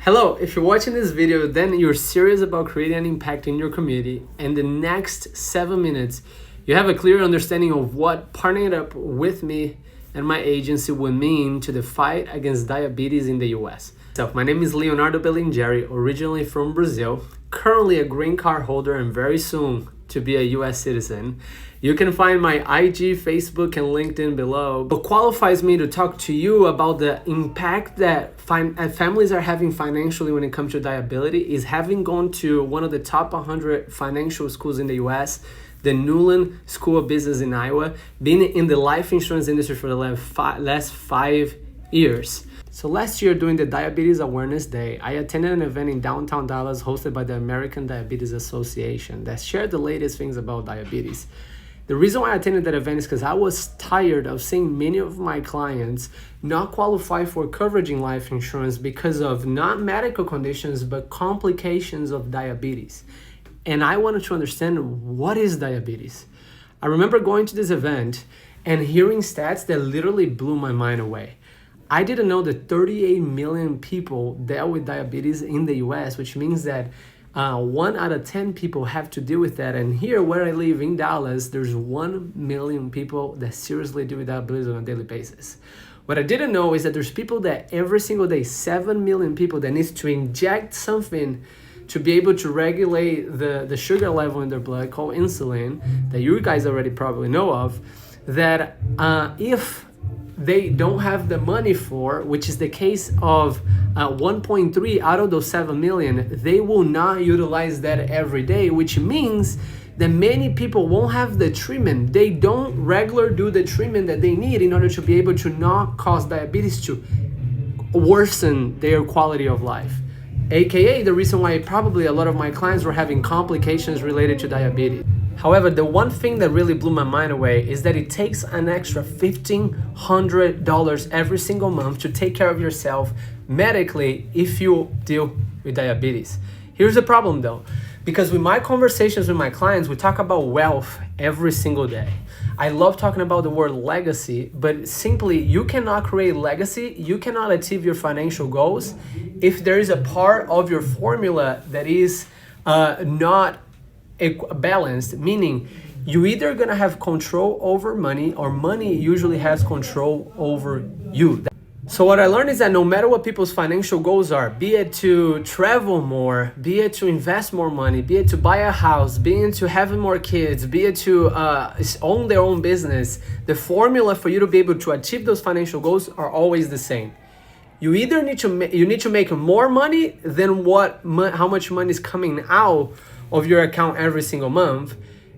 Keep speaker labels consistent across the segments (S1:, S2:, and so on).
S1: Hello, if you're watching this video, then you're serious about creating an impact in your community. And the next 7 minutes, you have a clear understanding of what partnering up with me and my agency would mean to the fight against diabetes in the US. So, my name is Leonardo Bellingeri, originally from Brazil, currently a green card holder and very soon to be a US citizen. You can find my IG, Facebook, and LinkedIn below. What qualifies me to talk to you about the impact that families are having financially when it comes to diabetes is having gone to one of the top 100 financial schools in the US, the Newland School of Business in Iowa, being in the life insurance industry for the last 5 years. So last year during the Diabetes Awareness Day, I attended an event in downtown Dallas hosted by the American Diabetes Association that shared the latest things about diabetes. The reason why I attended that event is because I was tired of seeing many of my clients not qualify for coverage in life insurance because of not medical conditions, but complications of diabetes. And I wanted to understand, what is diabetes? I remember going to this event and hearing stats that literally blew my mind away. I didn't know that 38 million people dealt with diabetes in the US, which means that 1 out of 10 people have to deal with that. And here where I live in Dallas, there's 1 million people that seriously deal with diabetes on a daily basis. What I didn't know is that there's people that every single day, 7 million people that needs to inject something to be able to regulate the sugar level in their blood called insulin, that you guys already probably know of, that if they don't have the money for, which is the case of 1.3 out of those 7 million, they will not utilize that every day, which means that many people won't have the treatment. They don't regularly do the treatment that they need in order to be able to not cause diabetes to worsen their quality of life. AKA the reason why probably a lot of my clients were having complications related to diabetes. However, the one thing that really blew my mind away is that it takes an extra $1,500 every single month to take care of yourself medically if you deal with diabetes. Here's the problem though, because with my conversations with my clients, we talk about wealth every single day. I love talking about the word legacy, but simply you cannot create legacy, you cannot achieve your financial goals if there is a part of your formula that is not balanced, meaning you either gonna have control over money or money usually has control over you. So what I learned is that no matter what people's financial goals are, be it to travel more, be it to invest more money, be it to buy a house, be it to having more kids, be it to own their own business, the formula for you to be able to achieve those financial goals are always the same. You either need to make more money than how much money is coming out of your account every single month.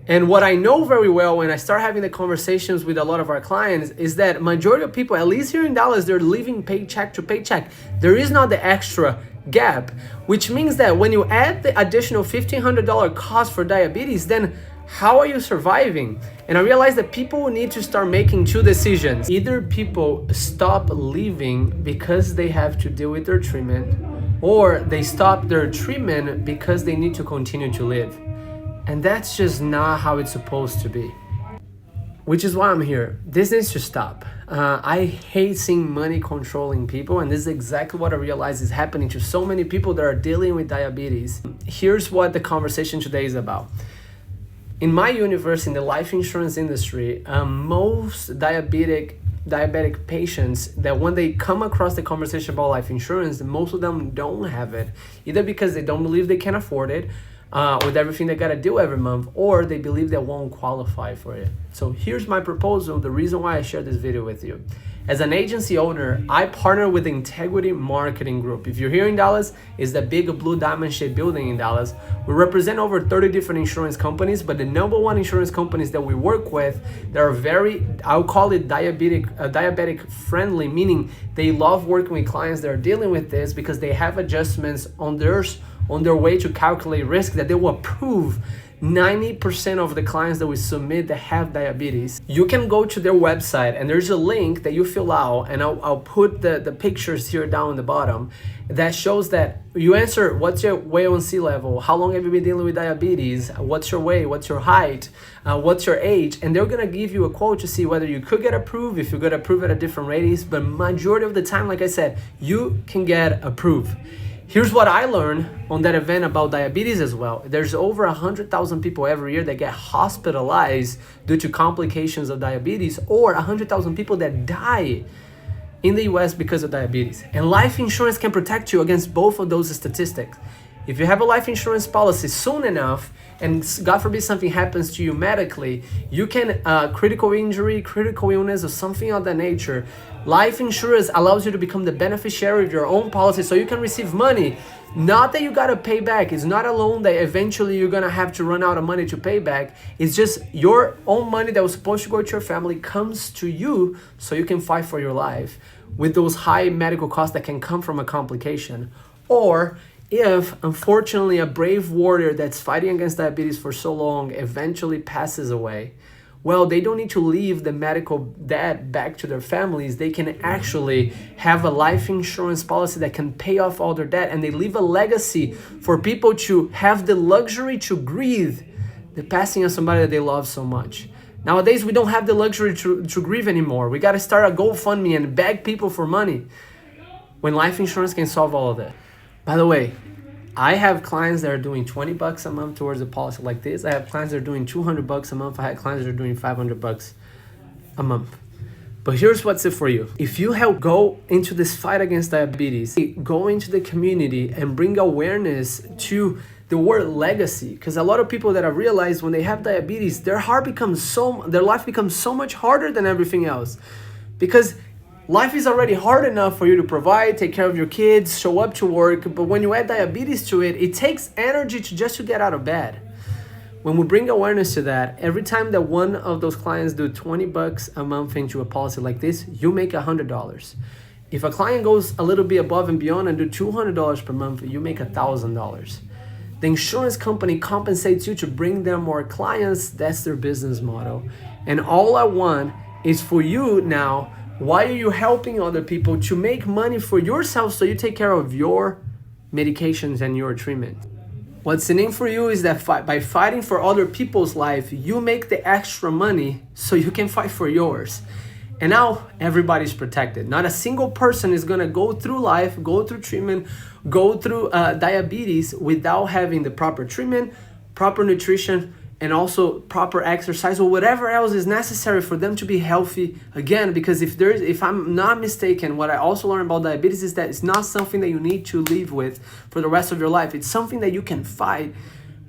S1: And what I know very well when I start having the conversations with a lot of our clients is that majority of people, at least here in Dallas, they're living paycheck to paycheck. There is not the extra gap, which means that when you add the additional $1,500 cost for diabetes, then how are you surviving? And I realized that people need to start making two decisions. Either people stop living because they have to deal with their treatment, or they stop their treatment because they need to continue to live. And that's just not how it's supposed to be. Which is why I'm here. This needs to stop. I hate seeing money controlling people, and this is exactly what I realize is happening to so many people that are dealing with diabetes. Here's what the conversation today is about. In my universe, in the life insurance industry, most diabetic patients, that when they come across the conversation about life insurance, most of them don't have it, either because they don't believe they can afford it with everything they gotta do every month, or they believe they won't qualify for it. So here's my proposal, the reason why I share this video with you. As an agency owner, I partner with the Integrity Marketing Group. If you're here in Dallas, it's the big blue diamond shaped building in Dallas. We represent over 30 different insurance companies, but the number one insurance companies that we work with, that are very, I'll call it diabetic friendly, meaning they love working with clients that are dealing with this because they have adjustments on their way to calculate risk that they will approve 90% of the clients that we submit that have diabetes. You can go to their website and there's a link that you fill out, and I'll put the pictures here down in the bottom that shows that you answer what's your A1C level, how long have you been dealing with diabetes, what's your weight, what's your height, what's your age, and they're gonna give you a quote to see whether you could get approved, if you got approved at a different ratings, but majority of the time, like I said, you can get approved. Here's what I learned on that event about diabetes as well. There's over 100,000 people every year that get hospitalized due to complications of diabetes, or 100,000 people that die in the US because of diabetes. And life insurance can protect you against both of those statistics. If you have a life insurance policy soon enough, and God forbid something happens to you medically, you can critical injury, critical illness, or something of that nature. Life insurance allows you to become the beneficiary of your own policy, so you can receive money. Not that you gotta pay back. It's not a loan that eventually you're gonna have to run out of money to pay back. It's just your own money that was supposed to go to your family comes to you, so you can fight for your life with those high medical costs that can come from a complication. Or if, unfortunately, a brave warrior that's fighting against diabetes for so long eventually passes away, well, they don't need to leave the medical debt back to their families. They can actually have a life insurance policy that can pay off all their debt, and they leave a legacy for people to have the luxury to grieve the passing of somebody that they love so much. Nowadays, we don't have the luxury to grieve anymore. We got to start a GoFundMe and beg people for money when life insurance can solve all of that. By the way, I have clients that are doing $20 a month towards a policy like this. I have clients that are doing $200 a month. I have clients that are doing $500 a month. But here's what's it for you. If you help go into this fight against diabetes, go into the community and bring awareness to the word legacy, because a lot of people that have realized when they have diabetes, their life becomes so much harder than everything else, because life is already hard enough for you to provide, take care of your kids, show up to work. But when you add diabetes to it, it takes energy to get out of bed. When we bring awareness to that, every time that one of those clients do $20 a month into a policy like this, you make $100. If a client goes a little bit above and beyond and do $200 per month, you make $1,000. The insurance company compensates you to bring them more clients. That's their business model. And all I want is for you now, why are you helping other people to make money for yourself so you take care of your medications and your treatment? What's in it for you is that by fighting for other people's life, you make the extra money so you can fight for yours. And now everybody's protected. Not a single person is gonna go through life, go through treatment, go through diabetes without having the proper treatment, proper nutrition, and also proper exercise or whatever else is necessary for them to be healthy again. Because if I'm not mistaken, what I also learned about diabetes is that it's not something that you need to live with for the rest of your life. It's something that you can fight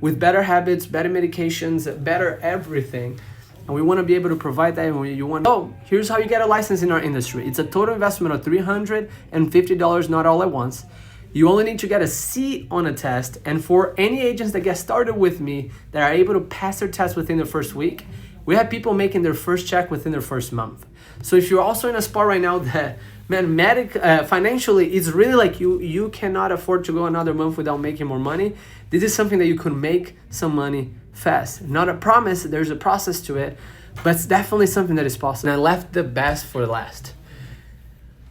S1: with better habits, better medications, better everything. And we want to be able to provide that. And you want, here's how you get a license in our industry. It's a total investment of $350, not all at once. You only need to get a C on a test. And for any agents that get started with me that are able to pass their test within the first week, we have people making their first check within their first month. So if you're also in a spot right now that, financially, it's really like you cannot afford to go another month without making more money, this is something that you could make some money fast. Not a promise, there's a process to it, but it's definitely something that is possible. And I left the best for last.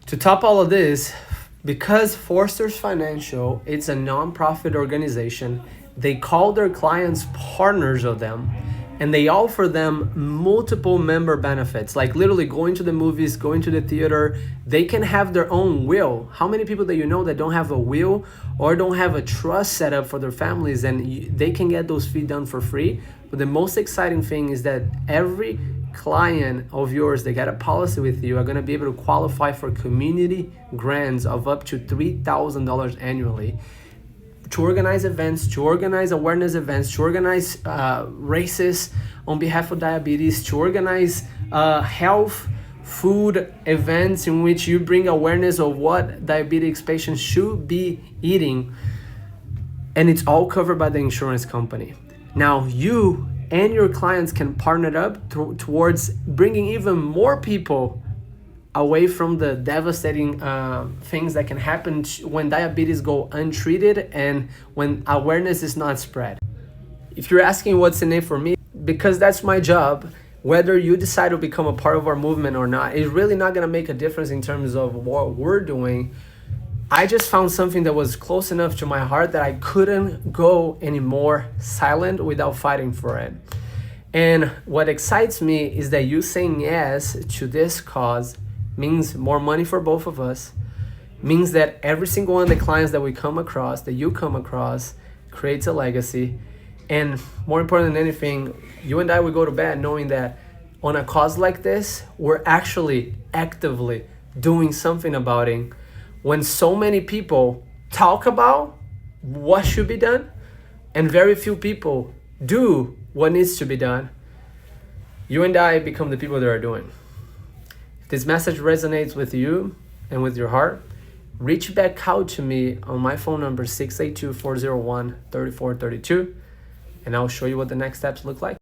S1: To top all of this, because Forster's Financial, it's a non-profit organization, they call their clients partners of them, and they offer them multiple member benefits, like literally going to the movies, going to the theater. They can have their own will. How many people that you know that don't have a will or don't have a trust set up for their families, and they can get those fees done for free? But the most exciting thing is that every client of yours that got a policy with you are going to be able to qualify for community grants of up to $3,000 annually to organize events, to organize awareness events, to organize races on behalf of diabetes, to organize health food events in which you bring awareness of what diabetic patients should be eating. And it's all covered by the insurance company. Now you and your clients can partner up towards bringing even more people away from the devastating things that can happen when diabetes go untreated and when awareness is not spread. If you're asking what's in it for me, because that's my job, whether you decide to become a part of our movement or not, it's really not gonna make a difference in terms of what we're doing. I just found something that was close enough to my heart that I couldn't go any more silent without fighting for it. And what excites me is that you saying yes to this cause means more money for both of us, means that every single one of the clients that we come across, that you come across, creates a legacy. And more important than anything, you and I would go to bed knowing that on a cause like this, we're actually actively doing something about it. When so many people talk about what should be done and very few people do what needs to be done, you and I become the people that are doing. If this message resonates with you and with your heart, reach back out to me on my phone number 682-401-3432, and I'll show you what the next steps look like.